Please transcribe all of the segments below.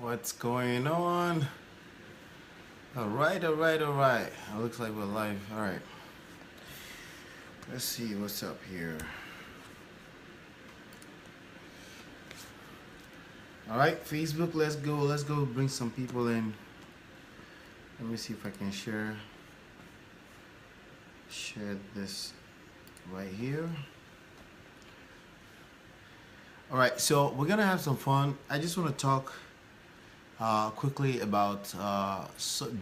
What's going on? Alright. It looks like we're live. Alright. Let's see what's up here. Alright, Facebook, let's go. Let's go bring some people in. Let me see if I can share this right here. Alright, so we're gonna have some fun. I just want to talk quickly about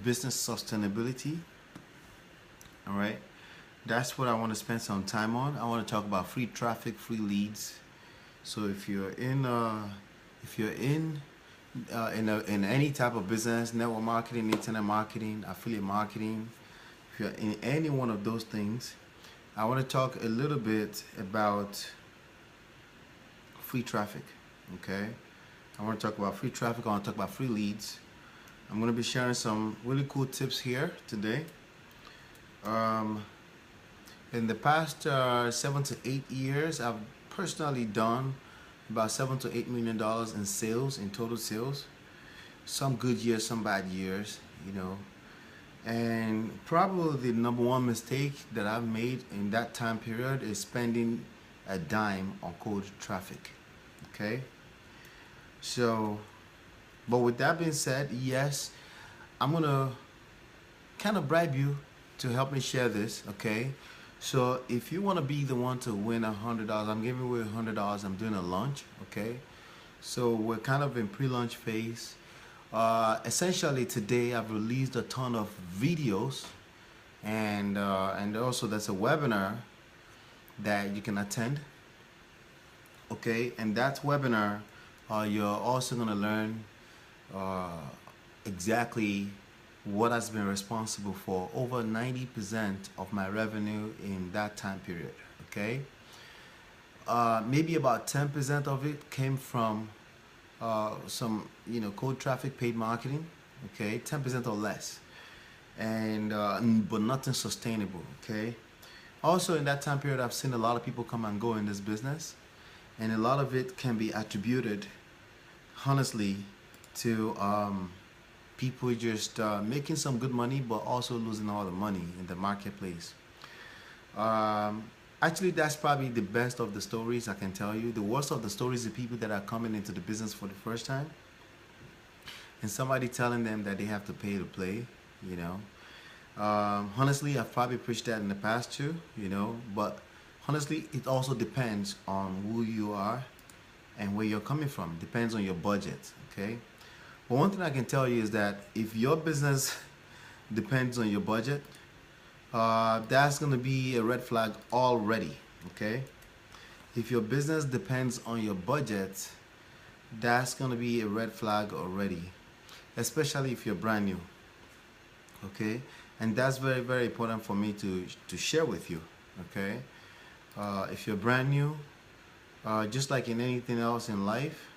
business sustainability. All right, that's what I want to spend some time on. I want to talk about free traffic, free leads. So if you're in any type of business, network marketing, internet marketing, affiliate marketing, if you're in any one of those things, I want to talk a little bit about free traffic. Okay, I want to talk about free traffic. I want to talk about free leads. I'm going to be sharing some really cool tips here today. In the past 7 to 8 years, I've personally done about $7 to $8 million in sales, in total sales. Some good years, some bad years, you know. And probably the number one mistake that I've made in that time period is spending a dime on cold traffic. Okay. So, but with that being said, yes, I'm gonna kind of bribe you to help me share this, okay? So if you want to be the one to win $100, I'm giving away $100. I'm doing a launch, okay? So we're kind of in pre-launch phase. Essentially today I've released a ton of videos, and also there's a webinar that you can attend, okay? And that webinar, you're also going to learn exactly what has been responsible for over 90% of my revenue in that time period. Okay, maybe about 10% of it came from some cold traffic, paid marketing. Okay, 10% or less, and but nothing sustainable. Okay, also in that time period, I've seen a lot of people come and go in this business, and a lot of it can be attributed honestly to people just making some good money but also losing all the money in the marketplace. Actually, that's probably the best of the stories I can tell you. The worst of the stories are people that are coming into the business for the first time and somebody telling them that they have to pay to play, you know. Honestly, I've probably preached that in the past too, you know, but honestly, it also depends on who you are and where you're coming from. Depends on your budget, okay? But one thing I can tell you is that if your business depends on your budget, that's going to be a red flag already, okay? If your business depends on your budget, that's going to be a red flag already, especially if you're brand new, okay? And that's very, very important for me to share with you, okay? If you're brand new, just like in anything else in life,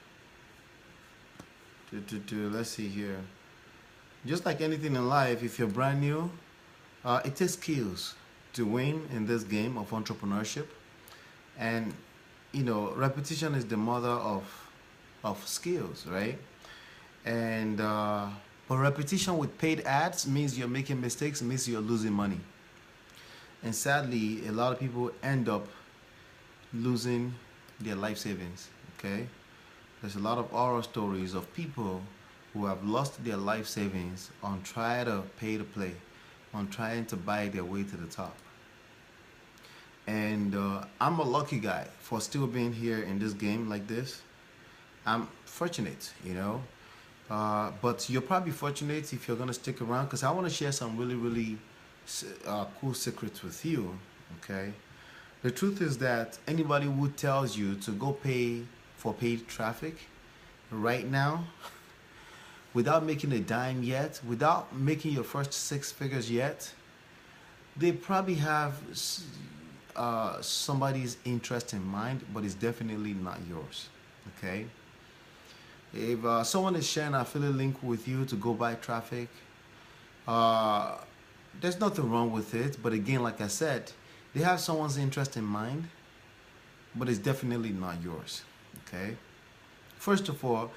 let's see here. Just like anything in life, if you're brand new, it takes skills to win in this game of entrepreneurship. And repetition is the mother of skills, right? And but repetition with paid ads means you're making mistakes, means you're losing money. And sadly, a lot of people end up losing their life savings, okay? There's a lot of horror stories of people who have lost their life savings on trying to pay to play, on trying to buy their way to the top. And I'm a lucky guy for still being here in this game like this. I'm fortunate, you know. But you're probably fortunate if you're going to stick around, because I want to share some really, really cool secrets with you, okay? The truth is that anybody who tells you to go pay for paid traffic right now, without making a dime yet, without making your first 6 figures yet, they probably have somebody's interest in mind, but it's definitely not yours, okay? If someone is sharing an affiliate link with you to go buy traffic, there's nothing wrong with it, but again, like I said, they have someone's interest in mind, but it's definitely not yours, okay? First of all,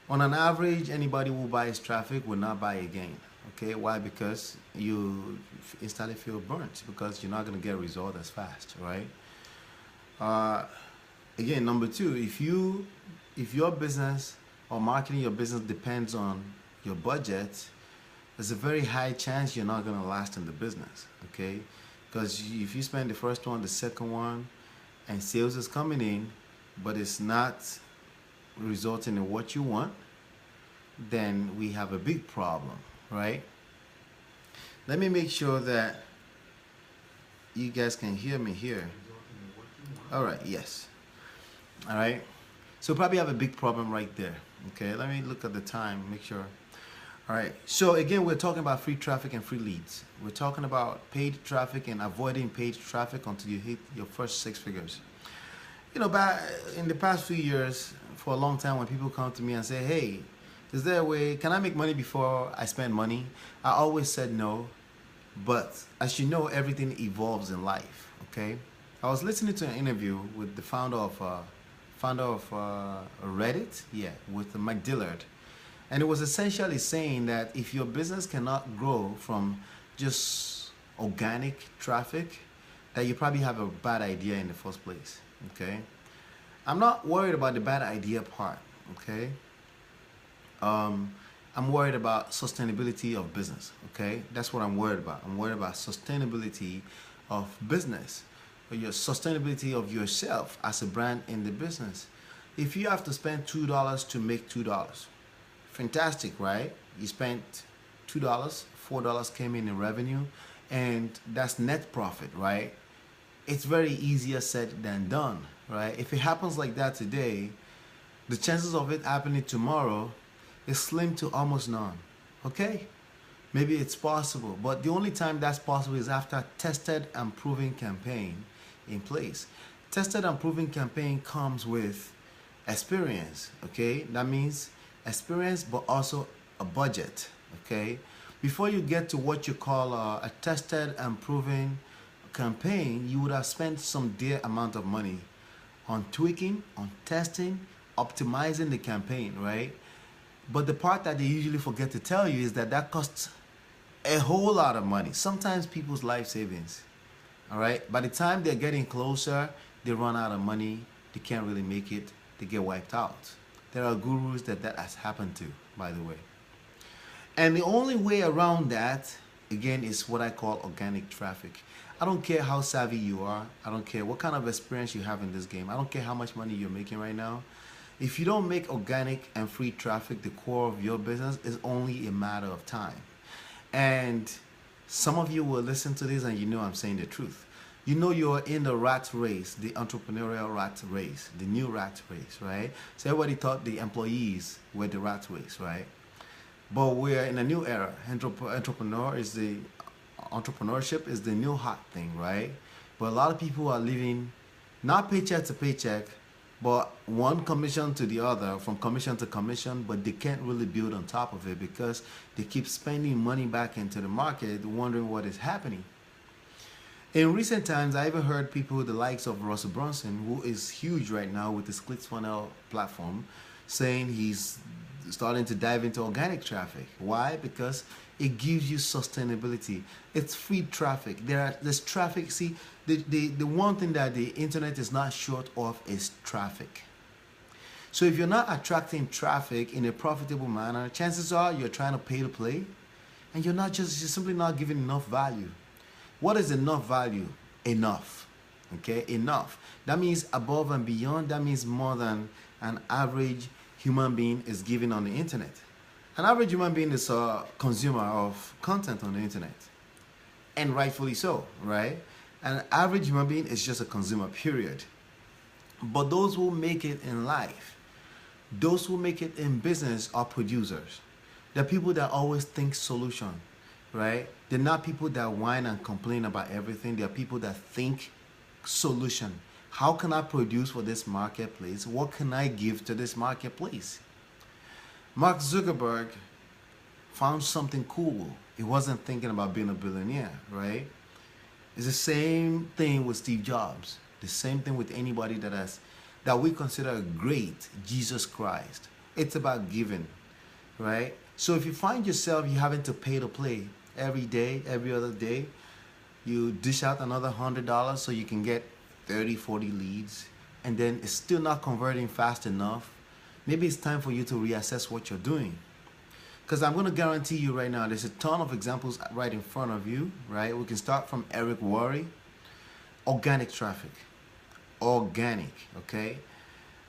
On an average, anybody who buys traffic will not buy again. Okay, why? Because you instantly feel burnt because you're not going to get a result as fast, right? Uh, Again, number two, if your business or marketing your business depends on your budget, there's a very high chance you're not going to last in the business. Okay, because if you spend the first one, the second one, and sales is coming in, but it's not resulting in what you want, then we have a big problem, right? Let me make sure that you guys can hear me here. All right, yes. All right. So probably have a big problem right there. Okay, let me look at the time, make sure. All right. So again, we're talking about free traffic and free leads. We're talking about paid traffic and avoiding paid traffic until you hit your first 6 figures. You know, back in the past few years, for a long time, when people come to me and say, hey, is there a way, can I make money before I spend money? I always said no. But as you know, everything evolves in life, okay? I was listening to an interview with the founder of Reddit, yeah, with Mike Dillard. And it was essentially saying that if your business cannot grow from just organic traffic, that you probably have a bad idea in the first place, okay? I'm not worried about the bad idea part, okay? I'm worried about sustainability of business, okay? That's what I'm worried about. I'm worried about sustainability of business, or your sustainability of yourself as a brand in the business. If you have to spend $2 to make $2, fantastic, right? You spent $2, $4 came in revenue, and that's net profit, right? It's very easier said than done, right? If it happens like that today, the chances of it happening tomorrow is slim to almost none, okay? Maybe it's possible, but the only time that's possible is after tested and proven campaign in place. Tested and proven campaign comes with experience, okay? That means experience, but also a budget, okay? Before you get to what you call a tested and proven campaign, you would have spent some dear amount of money on tweaking, on testing, optimizing the campaign, right? But the part that they usually forget to tell you is that costs a whole lot of money, sometimes people's life savings, all right? By the time they're getting closer, they run out of money, they can't really make it, they get wiped out. There are gurus that has happened to, by the way. And the only way around that, again, is what I call organic traffic. I don't care how savvy you are, I don't care what kind of experience you have in this game, I don't care how much money you're making right now. If you don't make organic and free traffic the core of your business, it's only a matter of time. And some of you will listen to this and you know I'm saying the truth. You know you're in the rat race, the entrepreneurial rat race, the new rat race, right? So everybody thought the employees were the rat race, right? But we're in a new era. Entrepreneurship is the new hot thing, right? But a lot of people are living not paycheck to paycheck, but one commission to the other, from commission to commission, but they can't really build on top of it because they keep spending money back into the market, wondering what is happening. In recent times, I even heard people, the likes of Russell Brunson, who is huge right now with his ClickFunnels platform, saying he's starting to dive into organic traffic. Why? Because it gives you sustainability. It's free traffic. There's traffic. See, the one thing that the internet is not short of is traffic. So if you're not attracting traffic in a profitable manner, chances are you're trying to pay to play, and you're simply not giving enough value. What is enough value? Enough. Okay, enough. That means above and beyond. That means more than an average human being is giving on the internet. An average human being is a consumer of content on the internet, and rightfully so, right? An average human being is just a consumer, period. But those who make it in life, those who make it in business are producers. They're people that always think solution, right? They're not people that whine and complain about everything. They're people that think solution. How can I produce for this marketplace? What can I give to this marketplace? Mark Zuckerberg found something cool. He wasn't thinking about being a billionaire, right? It's the same thing with Steve Jobs. The same thing with anybody that we consider great, Jesus Christ. It's about giving, right? So if you find yourself you having to pay to play every day, every other day, you dish out another $100 so you can get 30, 40 leads, and then it's still not converting fast enough. Maybe it's time for you to reassess what you're doing. Because I'm going to guarantee you right now, there's a ton of examples right in front of you, right? We can start from Eric Worre. Organic traffic. Organic, okay?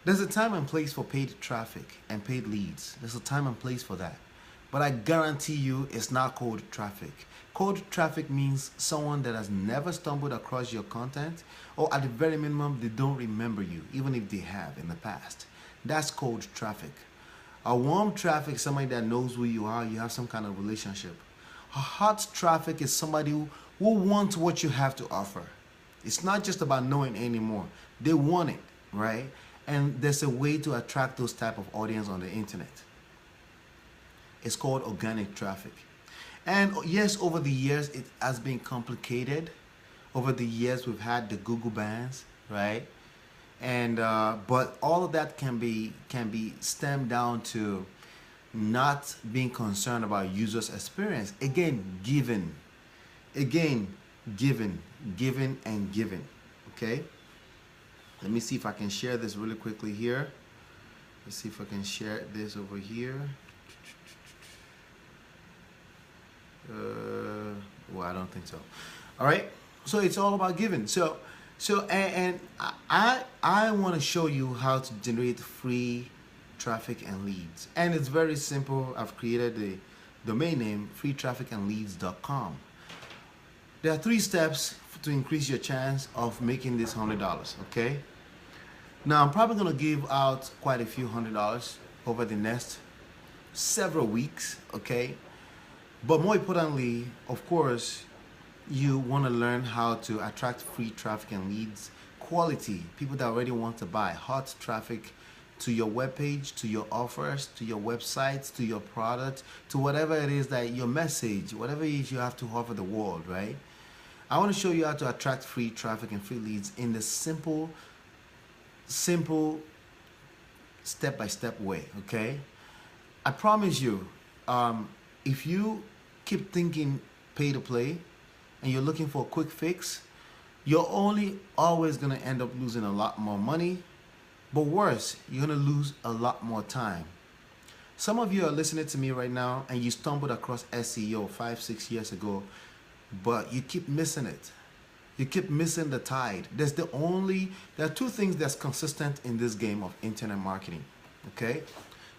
There's a time and place for paid traffic and paid leads. There's a time and place for that. But I guarantee you it's not cold traffic. Cold traffic means someone that has never stumbled across your content, or at the very minimum, they don't remember you, even if they have in the past. That's cold traffic. A warm traffic is somebody that knows who you are, you have some kind of relationship. A hot traffic is somebody who wants what you have to offer. It's not just about knowing anymore. They want it, right? And there's a way to attract those type of audience on the internet. It's called organic traffic. And yes, over the years, it has been complicated. Over the years, we've had the Google bans, right? And but all of that can be stemmed down to not being concerned about users' experience. Again, giving, and giving. Okay. Let me see if I can share this really quickly here. Let's see if I can share this over here. Well, I don't think so. All right. So it's all about giving. So I want to show you how to generate free traffic and leads. And it's very simple. I've created the domain name freetrafficandleads.com. There are 3 steps to increase your chance of making this $100, okay? Now, I'm probably going to give out quite a few $100 over the next several weeks, okay? But more importantly, of course, you want to learn how to attract free traffic and leads, quality, people that already want to buy, hot traffic to your webpage, to your offers, to your websites, to your product, to whatever it is that your message, whatever it is you have to offer the world, right? I want to show you how to attract free traffic and free leads in the simple step-by-step way, okay? I promise you, if you keep thinking pay to play and you're looking for a quick fix, you're always going to end up losing a lot more money, but worse, you're going to lose a lot more time. Some of you are listening to me right now and you stumbled across SEO 5-6 years ago, but you keep missing it. You keep missing the tide. There are 2 things that's consistent in this game of internet marketing, okay?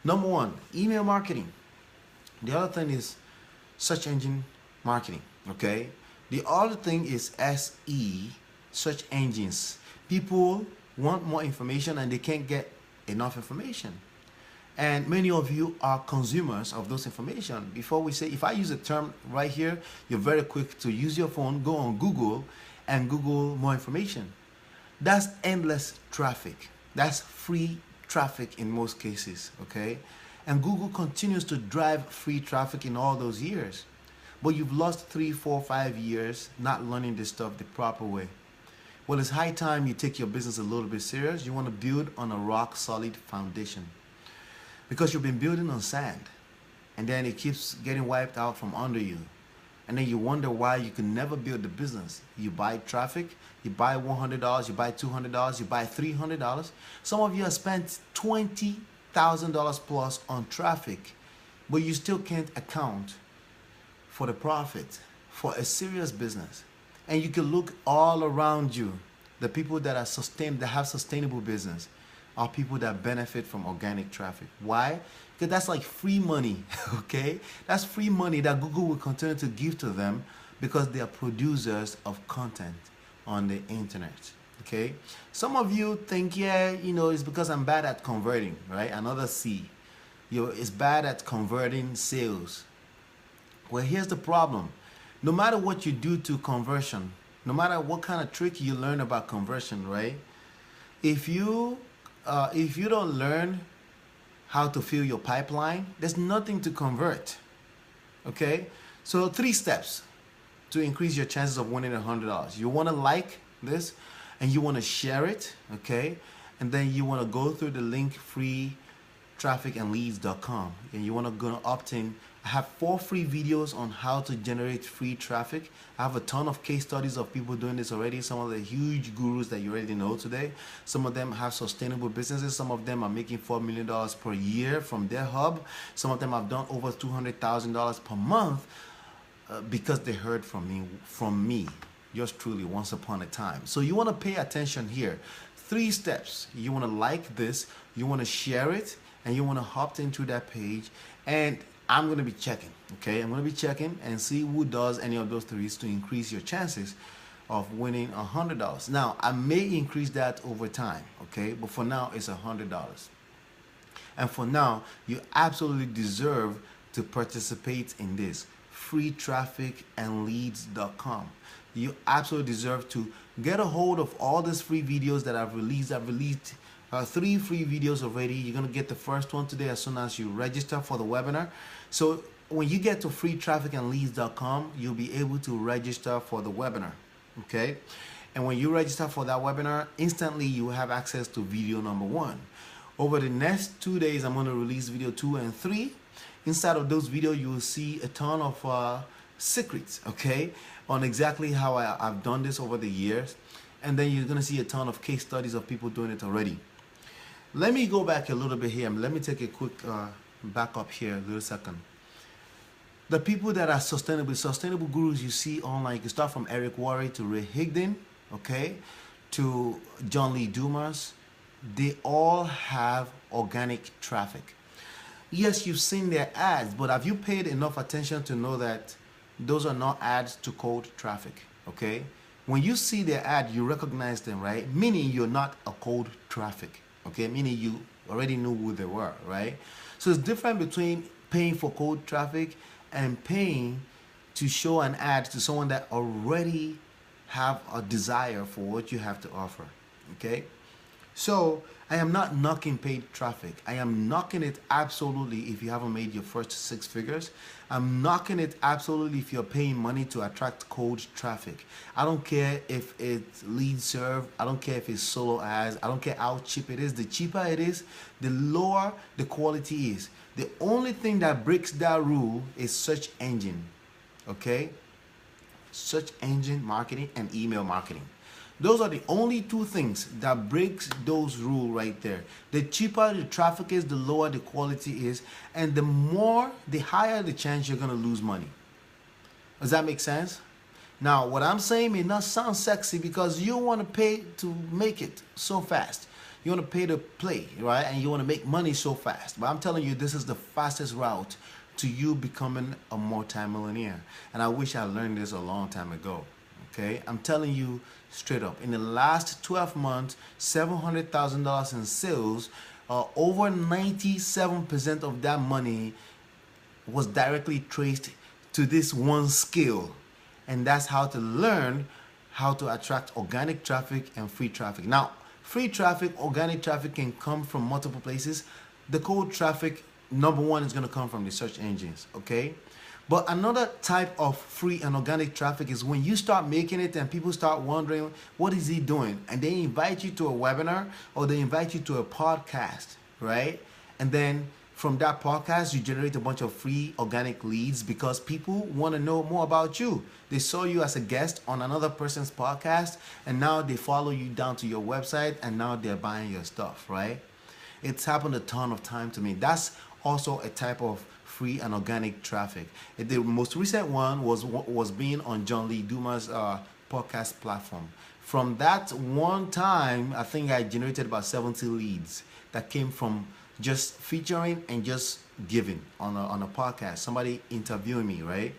Number 1, email marketing. The other thing is search engine marketing, okay? The other thing is SE, search engines. People want more information and they can't get enough information. And many of you are consumers of those information. Before we say, if I use a term right here, you're very quick to use your phone, go on Google and Google more information. That's endless traffic. That's free traffic in most cases, okay? And Google continues to drive free traffic in all those years. But you've lost 3, 4, 5 years not learning this stuff the proper way. Well, it's high time you take your business a little bit serious. You want to build on a rock solid foundation. Because you've been building on sand, and then it keeps getting wiped out from under you. And then you wonder why you can never build the business. You buy traffic, you buy $100, you buy $200, you buy $300. Some of you have spent $20,000 plus on traffic, but you still can't account for the profit for a serious business. And you can look all around you. The people that have sustainable business are people that benefit from organic traffic. Why? Because that's like free money, okay? That's free money that Google will continue to give to them because they are producers of content on the internet, okay? Some of you think, yeah, it's because I'm bad at converting, right? Another C. It's bad at converting sales. Well, here's the problem. No matter what you do to conversion, no matter what kind of trick you learn about conversion, right? If you don't learn how to fill your pipeline, there's nothing to convert, okay? So 3 steps to increase your chances of winning $100. You want to like this and you want to share it, okay? And then you want to go through the link freetrafficandleads.com, and you want to go opt in. I have 4 free videos on how to generate free traffic. I have a ton of case studies of people doing this already. Some of the huge gurus that you already know today. Some of them have sustainable businesses. Some of them are making $4 million per year from their hub. Some of them have done over $200,000 per month because they heard from me, yours truly, once upon a time. So you want to pay attention here. 3 steps. You want to like this, you want to share it, and you want to opt into that page. And I'm going to be checking, okay? I'm going to be checking and see who does any of those 3 to increase your chances of winning $100. Now, I may increase that over time, okay? But for now, it's $100. And for now, you absolutely deserve to participate in this. freetrafficandleads.com. You absolutely deserve to get a hold of all these free videos that I've released. I've released 3 free videos already. You're going to get the first one today as soon as you register for the webinar. So when you get to freetrafficandleads.com, you'll be able to register for the webinar, okay? And when you register for that webinar, instantly you have access to video number 1. Over the next 2 days, I'm going to release video 2 and 3. Inside of those videos, you will see a ton of secrets, okay, on exactly how I've done this over the years. And then you're going to see a ton of case studies of people doing it already. Let me go back a little bit here. Let me take a quick back up here a little second. The people that are sustainable gurus you see online, you start from Eric Worre to Ray Higdon, okay, to John Lee Dumas. They all have organic traffic. Yes, you've seen their ads, but have you paid enough attention to know that those are not ads to cold traffic, okay? When you see their ad, you recognize them, right? Meaning you're not a cold traffic, okay? Meaning you already knew who they were, right? So it's different between paying for cold traffic and paying to show an ad to someone that already have a desire for what you have to offer, okay? So I am not knocking paid traffic. I am knocking it absolutely if you haven't made your first 6 figures. I'm knocking it absolutely if you're paying money to attract cold traffic. I don't care if it's lead serve. I don't care if it's solo ads. I don't care how cheap it is. The cheaper it is, the lower the quality is. The only thing that breaks that rule is search engine, okay? Search engine marketing and email marketing. Those are the only 2 things that breaks those rules right there. The cheaper the traffic is, the lower the quality is, and the higher the chance you're going to lose money. Does that make sense? Now, what I'm saying may not sound sexy because you want to pay to make it so fast. You want to pay to play, right? And you want to make money so fast. But I'm telling you, this is the fastest route to you becoming a multi-millionaire. And I wish I learned this a long time ago. Okay, I'm telling you straight up, in the last 12 months, $700,000 in sales, over 97% of that money was directly traced to this one skill. And that's how to learn how to attract organic traffic and free traffic. Now, free traffic, organic traffic can come from multiple places. The cold traffic, number 1, is going to come from the search engines, okay? But another type of free and organic traffic is when you start making it and people start wondering, what is he doing? And they invite you to a webinar or they invite you to a podcast, right? And then from that podcast, you generate a bunch of free organic leads because people want to know more about you. They saw you as a guest on another person's podcast and now they follow you down to your website and now they're buying your stuff, right? It's happened a ton of time to me. That's also a type of free and organic traffic. The most recent one was being on John Lee Dumas' podcast platform. From that one time, I think I generated about 70 leads that came from just featuring and just giving on a podcast, somebody interviewing me, right?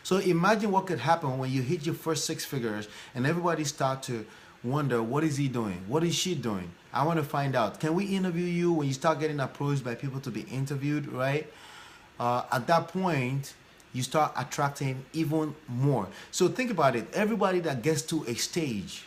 So imagine what could happen when you hit your first 6 figures and everybody start to wonder, what is he doing? What is she doing? I want to find out. Can we interview you? When you start getting approached by people to be interviewed, right? At that point, you start attracting even more. So think about it. Everybody that gets to a stage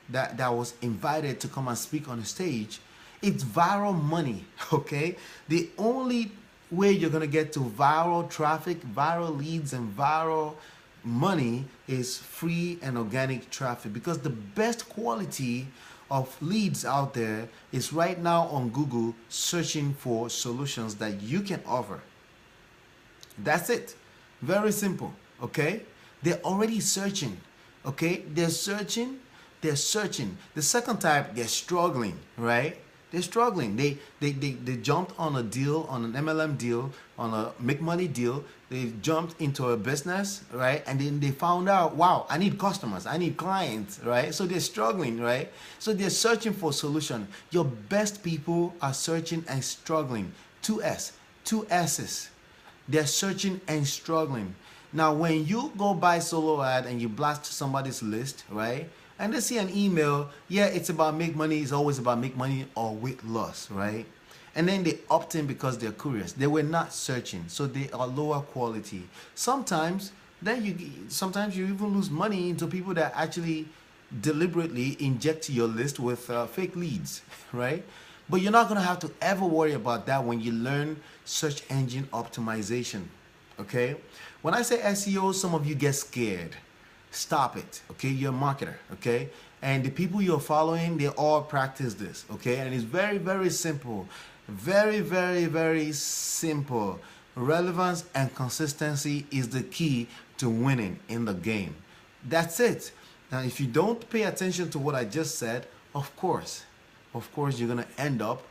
that was invited to come and speak on a stage, it's viral money, okay? The only way you're going to get to viral traffic, viral leads, and viral money is free and organic traffic because the best quality of leads out there is right now on Google searching for solutions that you can offer. That's it. Very simple. Okay? They're already searching. Okay? They're searching. They're searching. The second type, they're struggling, right? They're struggling. They jumped on a deal, on an MLM deal, on a make money deal. They jumped into a business, right? And then they found out, wow, I need customers, I need clients, right? So they're struggling, right? So they're searching for a solution. Your best people are searching and struggling. Two S's. They're searching and struggling. Now, when you go buy solo ad and you blast somebody's list, right? And they see an email, yeah, it's about make money, it's always about make money or weight loss, right? And then they opt in because they're curious. They were not searching, so they are lower quality. Sometimes you even lose money into people that actually deliberately inject your list with fake leads, right? But you're not gonna have to ever worry about that when you learn search engine optimization, okay? When I say SEO, some of you get scared. Stop it, okay? You're a marketer, okay? And the people you're following, they all practice this, okay? And it's very, very simple. Very, very, very simple. Relevance and consistency is the key to winning in the game. That's it. Now, if you don't pay attention to what I just said, of course, you're gonna end up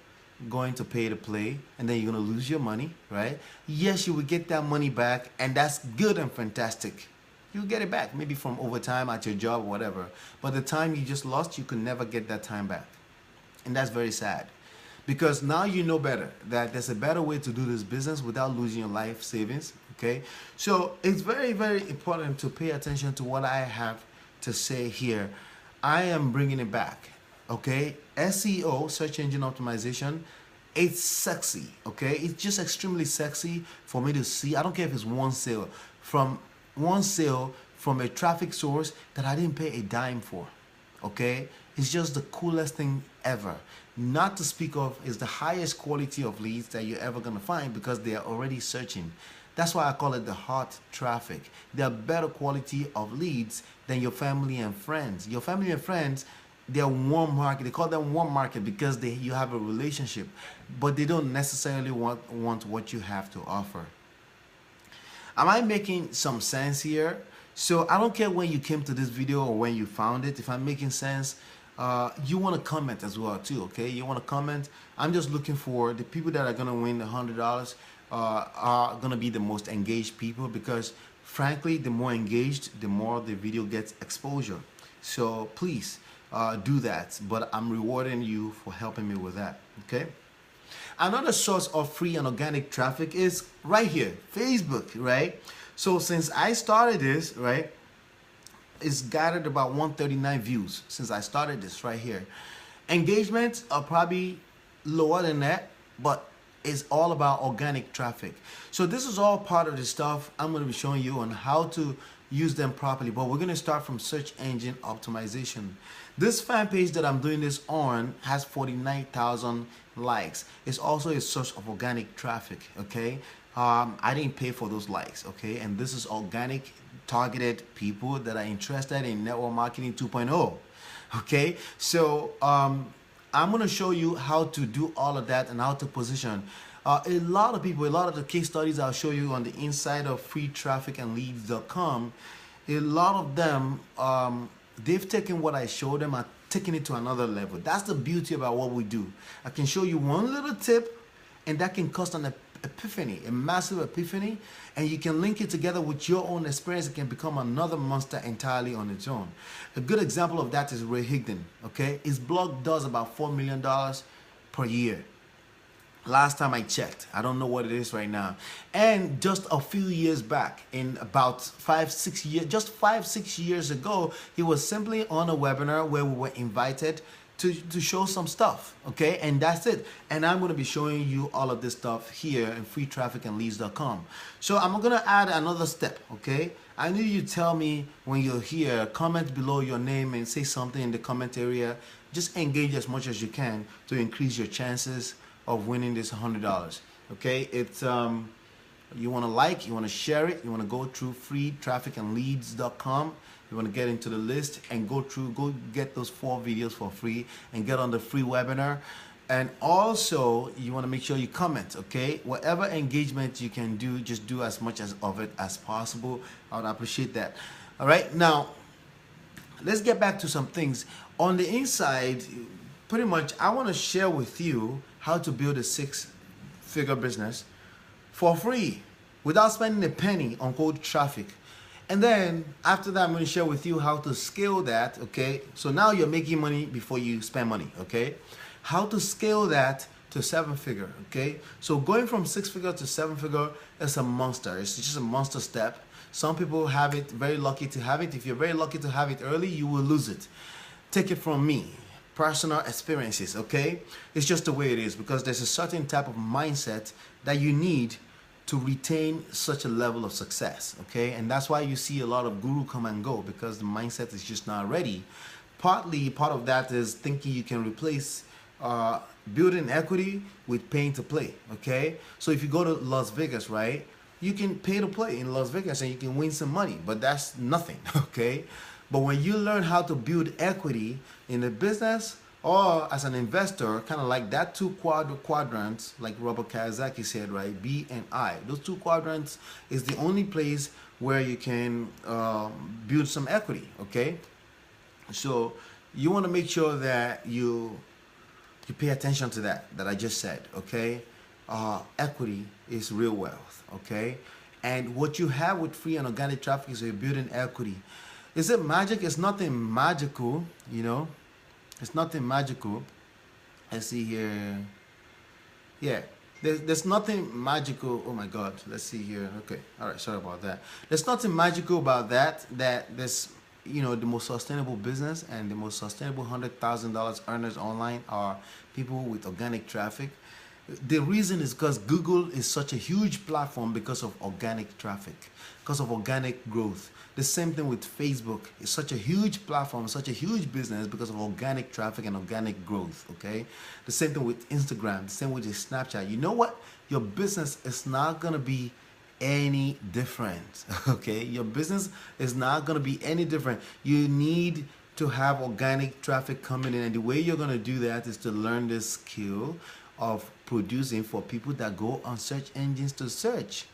going to pay to play, and then you're gonna lose your money, right? Yes, you will get that money back, and that's good and fantastic. You'll get it back, maybe from overtime at your job or whatever. But the time you just lost, you could never get that time back. And that's very sad. Because now you know better, that there's a better way to do this business without losing your life savings, okay? So it's very, very important to pay attention to what I have to say here. I am bringing it back, okay? SEO, search engine optimization, it's sexy, okay? It's just extremely sexy for me to see. I don't care if it's one sale from a traffic source that I didn't pay a dime for, okay? It's just the coolest thing ever. Not to speak of is the highest quality of leads that you're ever gonna find because they are already searching. That's why I call it the hot traffic. They're better quality of leads than your family and friends. Your family and friends, they're warm market. They call them warm market because you have a relationship, but they don't necessarily want what you have to offer. Am I making some sense here? So I don't care when you came to this video or when you found it. If I'm making sense, you want to comment as well too, okay? You want to comment. I'm just looking for the people that are going to win the $100 are going to be the most engaged people, because frankly, the more engaged, the more the video gets exposure. So please do that, but I'm rewarding you for helping me with that, okay? Another source of free and organic traffic is right here, Facebook, right? So since I started this, right, it's gathered about 139 views since I started this right here. Engagements are probably lower than that, but it's all about organic traffic. So this is all part of the stuff I'm going to be showing you on how to use them properly, but we're going to start from search engine optimization. This fan page that I'm doing this on has 49,000 likes. It's also a source of organic traffic, okay? I didn't pay for those likes, okay? And this is organic, targeted people that are interested in network marketing 2.0, okay? So I'm going to show you how to do all of that and how to position. A lot of people, a lot of the case studies I'll show you on the inside of freetrafficandleads.com, a lot of them, they've taken what I showed them and taken it to another level. That's the beauty about what we do. I can show you one little tip, and that can cause an epiphany, a massive epiphany, and you can link it together with your own experience. It can become another monster entirely on its own. A good example of that is Ray Higdon, okay? His blog does about $4 million per year. Last time I checked, I don't know what it is right now. And just a few years back, in about 5-6 years, just 5-6 years ago, he was simply on a webinar where we were invited to show some stuff, okay? And that's it. And I'm going to be showing you all of this stuff here in freetrafficandleads.com. So I'm going to add another step, okay? I need you to tell me when you're here, comment below your name and say something in the comment area. Just engage as much as you can to increase your chances of winning this $100, okay? It's You want to like, you want to share it, you want to go through freetrafficandleads.com. You want to get into the list and go get those 4 videos for free and get on the free webinar. And also, you want to make sure you comment, okay? Whatever engagement you can do, just do as much of it as possible. I would appreciate that. All right, now, let's get back to some things. On the inside, pretty much, I want to share with you how to build a 6-figure business for free without spending a penny on cold traffic. And then after that, I'm going to share with you how to scale that, okay? So now you're making money before you spend money, okay? How to scale that to 7-figure, okay? So going from 6-figure to 7-figure is a monster. It's just a monster step. Some people have it, very lucky to have it. If you're very lucky to have it early, you will lose it. Take it from me. Personal experiences, okay? It's just the way it is, because there's a certain type of mindset that you need to retain such a level of success, okay? And that's why you see a lot of guru come and go, because the mindset is just not ready. Part of that is thinking you can replace building equity with paying to play, okay? So if you go to Las Vegas, right, you can pay to play in Las Vegas and you can win some money, but that's nothing, okay? But when you learn how to build equity in a business or as an investor, kind of like that 2 quadrants, like Robert Kiyosaki said, right? B and I. Those 2 quadrants is the only place where you can build some equity, okay? So you want to make sure that you pay attention to that I just said, okay? Equity is real wealth, okay? And what you have with free and organic traffic is you're building equity. Is it magic? It's nothing magical, you know? It's nothing magical. Let's see here. Yeah, there's nothing magical. Oh my God, let's see here. Okay, all right, sorry about that. There's nothing magical about that there's, you know, the most sustainable business and the most sustainable $100,000 earners online are people with organic traffic. The reason is because Google is such a huge platform because of organic traffic, because of organic growth. The same thing with Facebook. It's such a huge platform, such a huge business because of organic traffic and organic growth, okay? The same thing with Instagram, the same with Snapchat. You know what? Your business is not going to be any different, okay? Your business is not going to be any different. You need to have organic traffic coming in, and the way you're going to do that is to learn this skill of producing for people that go on search engines to search.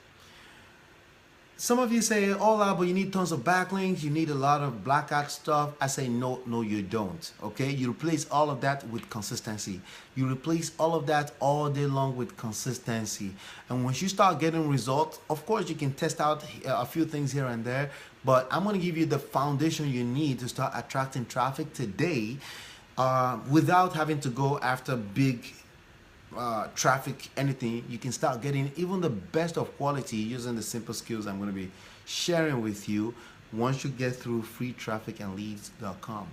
Some of you say, oh, but you need tons of backlinks, you need a lot of black hat stuff. I say, no, you don't, okay? You replace all of that with consistency. You replace all of that all day long with consistency. And once you start getting results, of course, you can test out a few things here and there, but I'm gonna give you the foundation you need to start attracting traffic today without having to go after big traffic, anything. You can start getting even the best of quality using the simple skills I'm going to be sharing with you once you get through freetrafficandleads.com.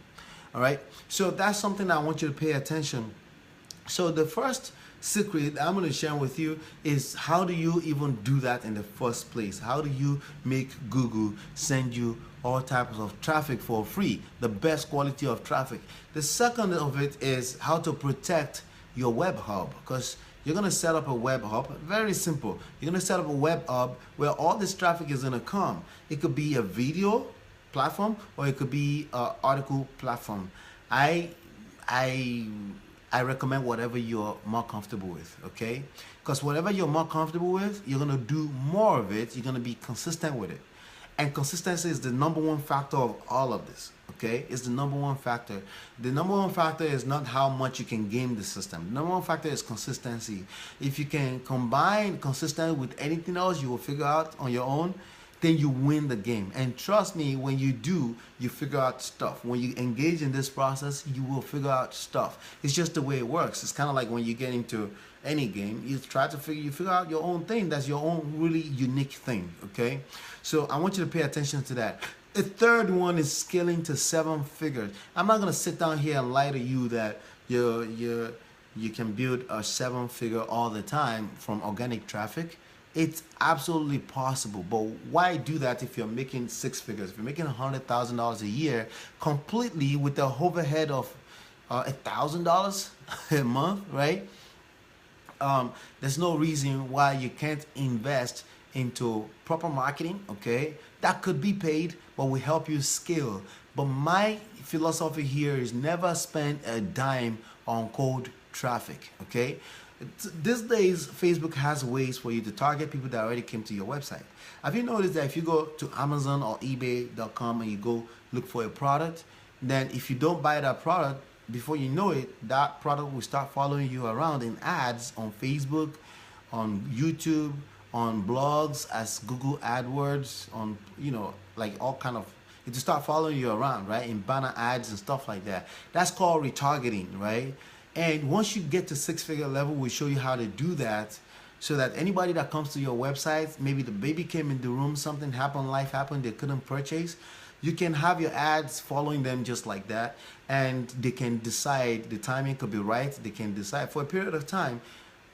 all right, so that's something I want you to pay attention. So the first secret I'm going to share with you is how do you even do that in the first place? How do you make Google send you all types of traffic for free, the best quality of traffic? The second of it is how to protect your web hub, because you're going to set up a web hub. Very simple. You're going to set up a web hub where all this traffic is going to come. It could be a video platform or it could be an article platform. I recommend whatever you're more comfortable with, okay? Because whatever you're more comfortable with, you're going to do more of it. You're going to be consistent with it. And consistency is the #1 factor of all of this, okay? It's the #1 factor. The #1 factor is not how much you can game the system. The #1 factor is consistency. If you can combine consistency with anything else you will figure out on your own, then you win the game. And trust me, when you do, you figure out stuff. When you engage in this process, you will figure out stuff. It's just the way it works. It's kind of like when you get into any game, you figure out your own thing. That's your own really unique thing, okay? So I want you to pay attention to that. The third one is scaling to 7 figures. I'm not gonna sit down here and lie to you that you can build a 7-figure all the time from organic traffic. It's absolutely possible, but why do that if you're making 6 figures? If you're making $100,000 a year completely with the overhead of $1,000 a month, right? There's no reason why you can't invest into proper marketing, okay, that could be paid, but we help you scale. But my philosophy here is never spend a dime on cold traffic, okay? These days, Facebook has ways for you to target people that already came to your website. Have you noticed that if you go to Amazon or eBay.com and you go look for a product, then if you don't buy that product, before you know it, that product will start following you around in ads on Facebook, on YouTube, on blogs, as Google AdWords, on, you know, like all kind of, it will start following you around, right? In banner ads and stuff like that. That's called retargeting, right? And once you get to six-figure level, we'll show you how to do that, so that anybody that comes to your website, maybe the baby came in the room, something happened, life happened, they couldn't purchase, you can have your ads following them just like that, and they can decide, the timing could be right, they can decide for a period of time,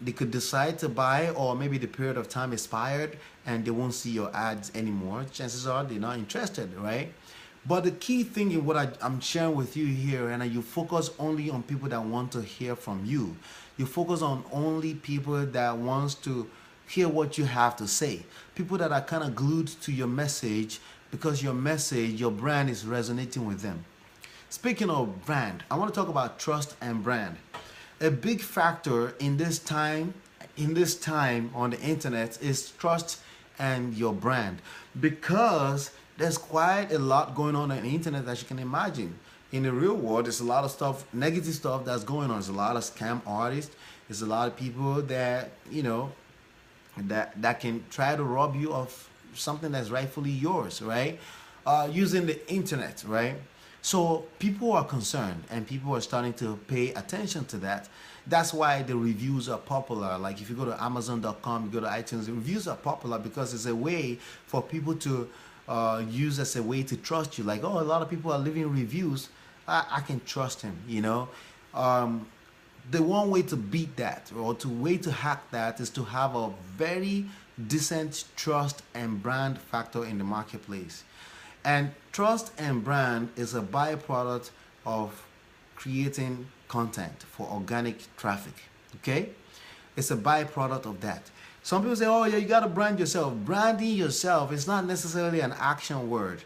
they could decide to buy, or maybe the period of time expired and they won't see your ads anymore. Chances are they're not interested, right? But the key thing in what I'm sharing with you here, and you focus only on people that want to hear from you. You focus on only people that wants to hear what you have to say. People that are kind of glued to your message, because your message, your brand is resonating with them. Speaking of brand, I want to talk about trust and brand. A big factor in this time on the internet is trust and your brand, because there's quite a lot going on the internet, as you can imagine. In the real world, there's a lot of stuff, negative stuff that's going on. There's a lot of scam artists. There's a lot of people that, you know, that can try to rob you of something that's rightfully yours, right? Using the internet, right? So people are concerned, and people are starting to pay attention to that. That's why the reviews are popular. Like if you go to Amazon.com, you go to iTunes, the reviews are popular because it's a way for people to use as a way to trust you. Like, oh, a lot of people are leaving reviews, I can trust him, you know. The one way to beat that, or to way to hack that, is to have a very decent trust and brand factor in the marketplace. And trust and brand is a byproduct of creating content for organic traffic, okay? It's a byproduct of that. Some people say, oh yeah, you gotta brand yourself. Branding yourself is not necessarily an action word.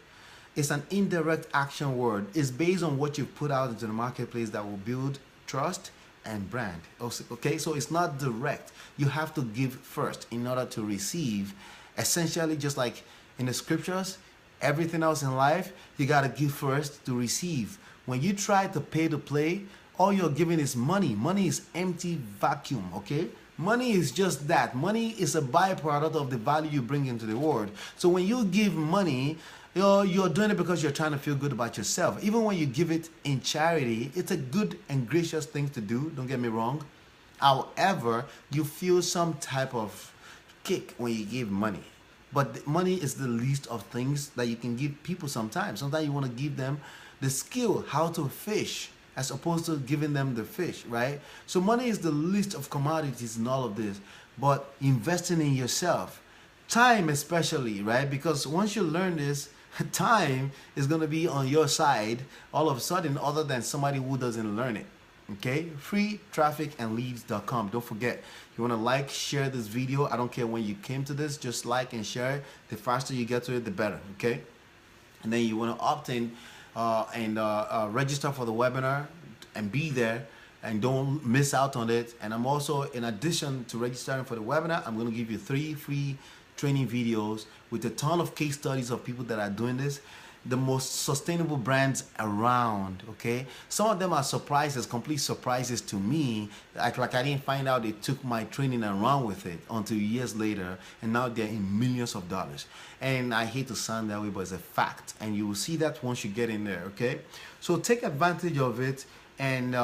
It's an indirect action word. It's based on what you put out into the marketplace that will build trust and brand. Okay, so it's not direct. You have to give first in order to receive. Essentially, just like in the scriptures, everything else in life, you gotta give first to receive. When you try to pay to play, all you're giving is money. Money is empty vacuum, okay? Money is just that. Money is a byproduct of the value you bring into the world. So when you give money, you're doing it because you're trying to feel good about yourself. Even when you give it in charity, it's a good and gracious thing to do, don't get me wrong. However, you feel some type of kick when you give money. But money is the least of things that you can give people sometimes. Sometimes you want to give them the skill, how to fish, as opposed to giving them the fish, right? So money is the least of commodities in all of this. But investing in yourself, time especially, right? Because once you learn this, time is going to be on your side all of a sudden, other than somebody who doesn't learn it. Okay, freetrafficandleads.com. Don't forget, you want to like, share this video. I don't care when you came to this, just like and share it. The faster you get to it, the better. Okay, and then you want to opt in and register for the webinar and be there, and don't miss out on it. And I'm also, in addition to registering for the webinar, I'm going to give you 3 free training videos with a ton of case studies of people that are doing this, the most sustainable brands around. Okay, some of them are surprises, complete surprises to me. Like I didn't find out they took my training and ran with it until years later, and now they're in millions of dollars. And I hate to sound that way, but it's a fact, and you will see that once you get in there. Okay, so take advantage of it, and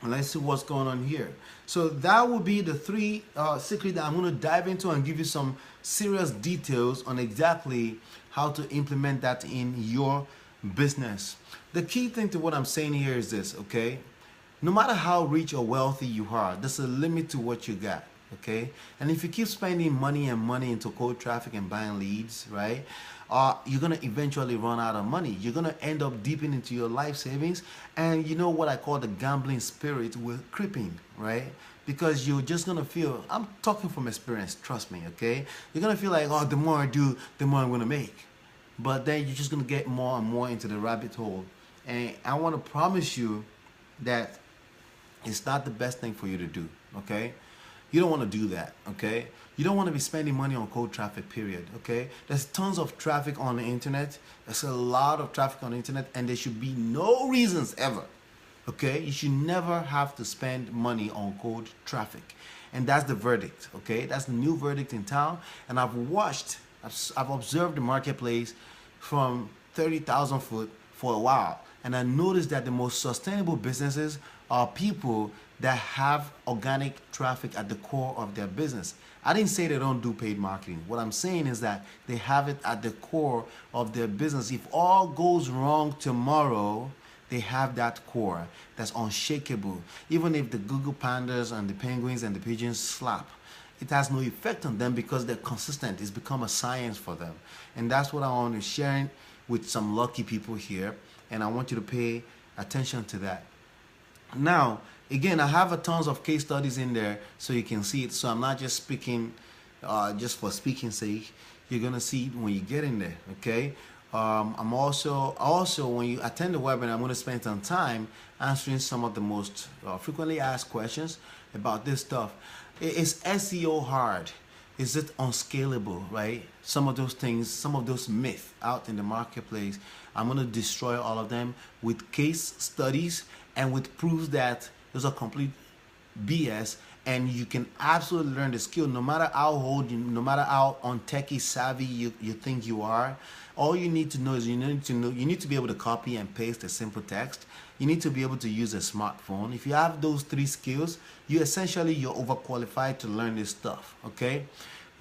let's see what's going on here. So that will be the 3 secrets that I'm going to dive into and give you some serious details on exactly how to implement that in your business. The key thing to what I'm saying here is this, okay? No matter how rich or wealthy you are, there's a limit to what you got, okay? And if you keep spending money and money into cold traffic and buying leads, right, you're gonna eventually run out of money. You're gonna end up deeping into your life savings, and you know what I call the gambling spirit will creeping, right? Because you're just gonna feel, I'm talking from experience, trust me, okay? You're gonna feel like, oh, the more I do, the more I'm gonna make. But then you're just gonna get more and more into the rabbit hole. And I wanna promise you that it's not the best thing for you to do, okay? You don't want to do that, okay? You don't want to be spending money on cold traffic, period, okay? There's tons of traffic on the internet. There's a lot of traffic on the internet, and there should be no reasons ever, okay? You should never have to spend money on cold traffic. And that's the verdict, okay? That's the new verdict in town. And I've observed the marketplace from 30,000 foot for a while. And I noticed that the most sustainable businesses are people that have organic traffic at the core of their business. I didn't say they don't do paid marketing. What I'm saying is that they have it at the core of their business. If all goes wrong tomorrow, they have that core that's unshakable. Even if the Google pandas and the penguins and the pigeons slap, it has no effect on them because they're consistent. It's become a science for them. And that's what I want to share with some lucky people here. And I want you to pay attention to that. Now, again, I have a tons of case studies in there so you can see it. So I'm not just speaking just for speaking's sake. You're gonna see it when you get in there, okay? I'm also when you attend the webinar, I'm gonna spend some time answering some of the most frequently asked questions about this stuff. Is SEO hard? Is it unscalable, right? Some of those things, some of those myths out in the marketplace, I'm going to destroy all of them with case studies and with proofs that those are complete BS, and you can absolutely learn the skill no matter how old, no matter how untechy savvy you think you are. All you need to know is you need to be able to copy and paste a simple text. You need to be able to use a smartphone. If you have those three skills, you're overqualified to learn this stuff, okay?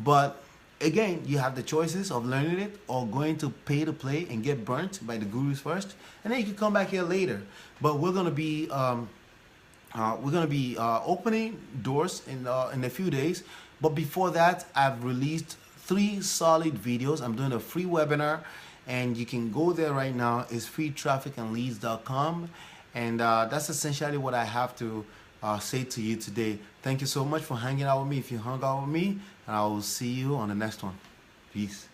But again, you have the choices of learning it or going to pay to play and get burnt by the gurus first, and then you can come back here later. But we're gonna be opening doors in a few days. But before that, I've released 3 solid videos. I'm doing a free webinar, and you can go there right now. It's freetrafficandleads.com, and that's essentially what I have to say to you today. Thank you so much for hanging out with me. If you hung out with me, and I will see you on the next one. Peace.